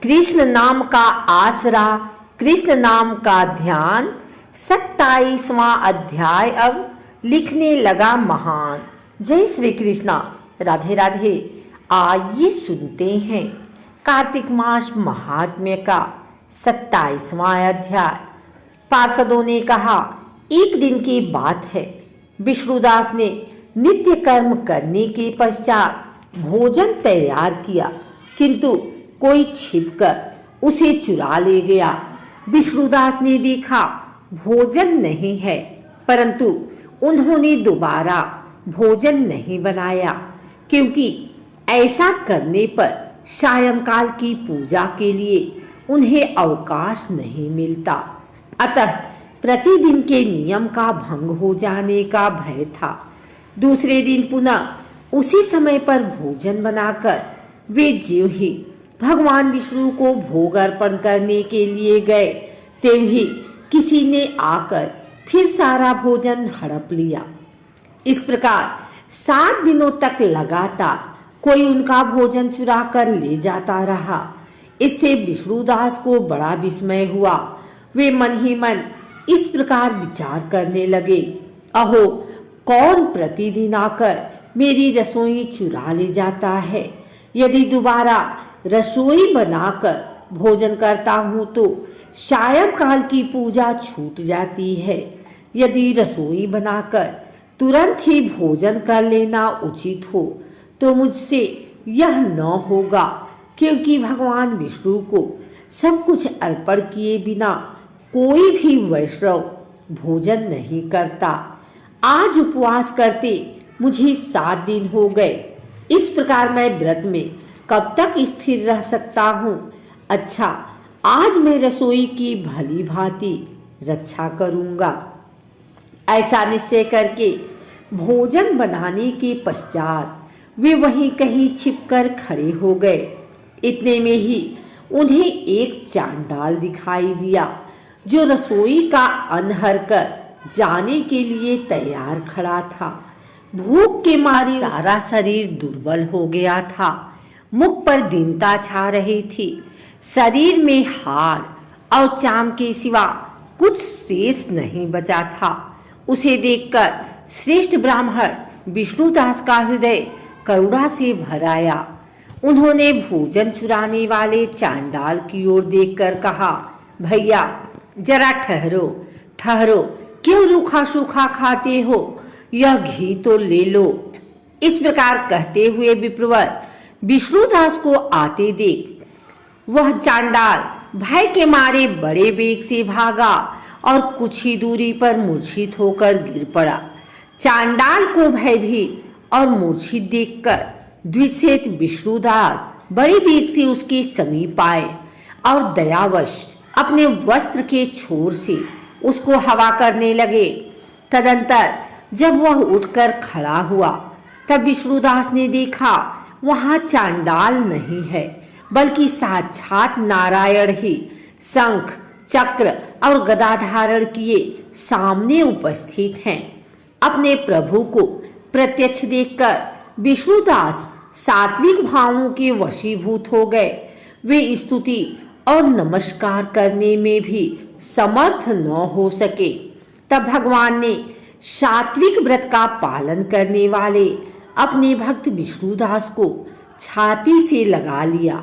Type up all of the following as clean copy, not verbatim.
कृष्ण नाम का आसरा, कृष्ण नाम का ध्यान। 27वां अध्याय अब लिखने लगा महान। जय श्री कृष्णा, राधे राधे। आइए सुनते हैं कार्तिक मास महात्म्य का 27वां अध्याय। पार्षदों ने कहा, एक दिन की बात है, विष्णुदास ने नित्य कर्म करने के पश्चात भोजन तैयार किया, किंतु कोई छिपकर उसे चुरा ले गया। विष्णुदास ने देखा भोजन नहीं है, परंतु उन्होंने दोबारा भोजन नहीं बनाया, क्योंकि ऐसा करने पर सायंकाल की पूजा के लिए उन्हें अवकाश नहीं मिलता। अतः प्रतिदिन के नियम का भंग हो जाने का भय था। दूसरे दिन पुनः उसी समय पर भोजन बनाकर वे ज्यों ही भगवान विष्णु को भोग अर्पण करने के लिए गए, त्यों ही किसी ने आकर फिर सारा भोजन हड़प लिया। इस प्रकार 7 दिनों तक लगातार कोई उनका भोजन चुरा कर ले जाता रहा। इससे विष्णुदास को बड़ा विस्मय हुआ। वे मन ही मन इस प्रकार विचार करने लगे, अहो, कौन प्रतिदिन आकर मेरी रसोई चुरा ले जाता है? यदि दोबारा रसोई बनाकर भोजन करता हूँ तो सायंकाल की पूजा छूट जाती है। यदि रसोई बनाकर तुरंत ही भोजन कर लेना उचित हो तो मुझसे यह न होगा, क्योंकि भगवान विष्णु को सब कुछ अर्पण किए बिना कोई भी वैष्णव भोजन नहीं करता। आज उपवास करते मुझे 7 दिन हो गए। इस प्रकार मैं व्रत में कब तक स्थिर रह सकता हूँ? अच्छा, आज मैं रसोई की भली भांति रक्षा करूँगा। ऐसा निश्चय करके भोजन बनाने के पश्चात वे वहीं कहीं छिपकर खड़े हो गए। इतने में ही उन्हें एक चांडाल दिखाई दिया, जो रसोई का अन्न हर कर जाने के लिए तैयार खड़ा था। भूख के मारे सारा शरीर दुर्बल हो गया था। मुख पर दीनता छा रही थी। शरीर में हाड़ और चाम के सिवा कुछ शेष नहीं बचा था। उसे देखकर श्रेष्ठ ब्राह्मण विष्णुदास का हृदय करुणा से भर आया। उन्होंने भोजन चुराने वाले चांडाल की ओर देखकर कहा, भैया जरा ठहरो ठहरो, क्यों रूखा सूखा खाते हो? यह घी तो ले लो। इस प्रकार कहते हुए विप्रवर विष्णुदास को आते देख वह चांडाल भय के मारे बड़े वेग से भागा और कुछ ही दूरी पर मूर्छित होकर गिर पड़ा। चांडाल को भयभीत और मूर्छित देखकर द्विषित विष्णुदास बड़े वेग से उसके समीप आए और दयावश अपने वस्त्र के छोर से उसको हवा करने लगे। तदंतर जब वह उठकर खड़ा हुआ तब विष्णुदास ने देखा वहां चांडाल नहीं है, बल्कि साक्षात नारायण ही शंख चक्र और गदा धारण किए सामने उपस्थित हैं। अपने प्रभु को प्रत्यक्ष देखकर विष्णुदास सात्विक भावों के वशीभूत हो गए। वे स्तुति और नमस्कार करने में भी समर्थ न हो सके। तब भगवान ने सात्विक व्रत का पालन करने वाले अपने भक्त विष्णुदास को छाती से लगा लिया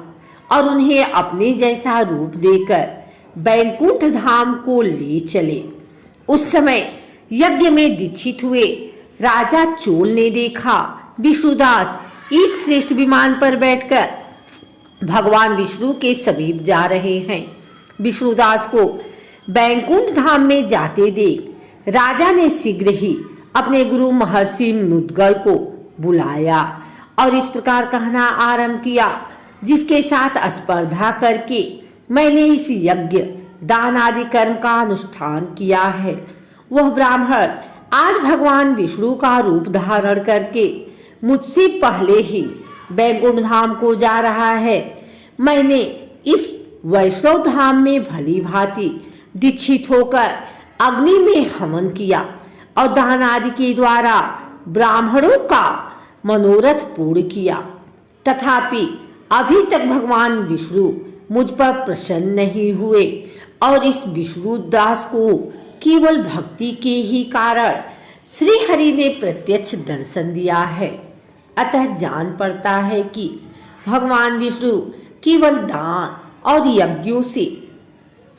और उन्हें अपने जैसा रूप देकर बैकुंठ धाम को ले चले। उस समय यज्ञ में दीक्षित हुए राजा चोल ने देखा विष्णुदास एक श्रेष्ठ विमान पर बैठकर भगवान विष्णु के समीप जा रहे हैं। विष्णुदास को बैकुंठ धाम में जाते देख राजा ने शीघ्र ही अपने गुरु महर्षि मुद्गल को बुलाया और इस प्रकार कहना आरंभ किया, जिसके साथ स्पर्धा करके मैंने इस यज्ञ दान आदि कर्म का अनुष्ठान किया है, वह ब्राह्मण आज भगवान विष्णु का रूप धारण करके मुझसे पहले ही बैकुंठ धाम को जा रहा है। मैंने इस वैष्णव धाम में भली भांति दीक्षित होकर अग्नि में हवन किया और दान आदि के द्वारा ब्राह्मणों का मनोरथ पूर्ण किया, तथापि अभी तक भगवान विष्णु मुझ पर प्रसन्न नहीं हुए और इस विष्णु दास को केवल भक्ति के ही कारण श्री हरि ने प्रत्यक्ष दर्शन दिया है। अतः जान पड़ता है कि भगवान विष्णु केवल दान और यज्ञों से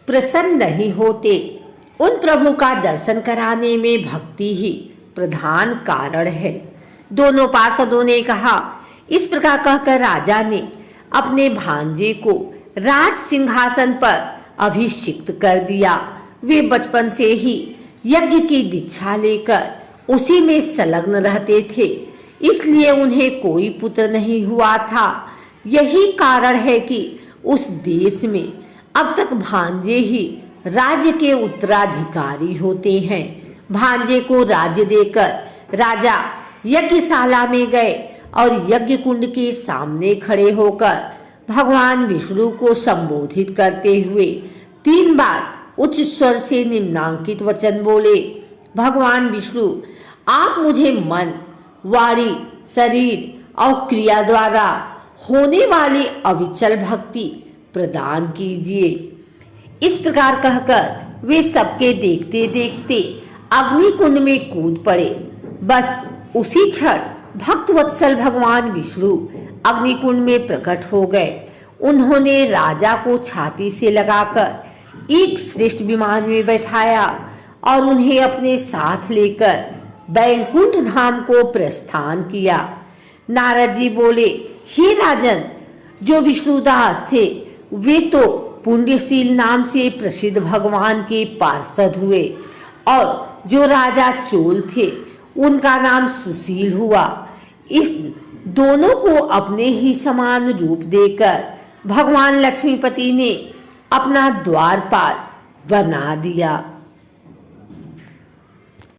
प्रसन्न नहीं होते, उन प्रभु का दर्शन कराने में भक्ति ही प्रधान कारण है। दोनों पार्षदों ने कहा। इस प्रकार कहकर राजा ने अपने भांजे को राज सिंहासन पर अभिषिक्त कर दिया। वे बचपन से ही यज्ञ की दीक्षा लेकर उसी में संलग्न रहते थे, इसलिए उन्हें कोई पुत्र नहीं हुआ था। यही कारण है कि उस देश में अब तक भांजे ही राज्य के उत्तराधिकारी होते हैं। भांजे को राज्य देकर राजा यज्ञशाला में गए और यज्ञ कुंड के सामने खड़े होकर भगवान विष्णु को संबोधित करते हुए 3 बार उच्च स्वर से निम्नांकित वचन बोले। भगवान विष्णु, आप मुझे मन, वाणी, शरीर और क्रिया द्वारा होने वाली अविचल भक्ति प्रदान कीजिए। इस प्रकार कहकर वे सबके देखते देखते अग्नि कुंड में कूद पड़े। बस उसी क्षण भक्तवत्सल भगवान विष्णु अग्निकुंड में प्रकट हो गए। उन्होंने राजा को छाती से लगाकर एक श्रेष्ठ विमान में बैठाया और उन्हें अपने साथ लेकर बैकुंठ धाम को प्रस्थान किया। नारद जी बोले, हे राजन, जो विष्णुदास थे वे तो पुण्यशील नाम से प्रसिद्ध भगवान के पार्षद हुए और जो राजा चोल थे उनका नाम सुशील हुआ। इस दोनों को अपने ही समान रूप देकर भगवान लक्ष्मीपति ने अपना द्वारपाल बना दिया।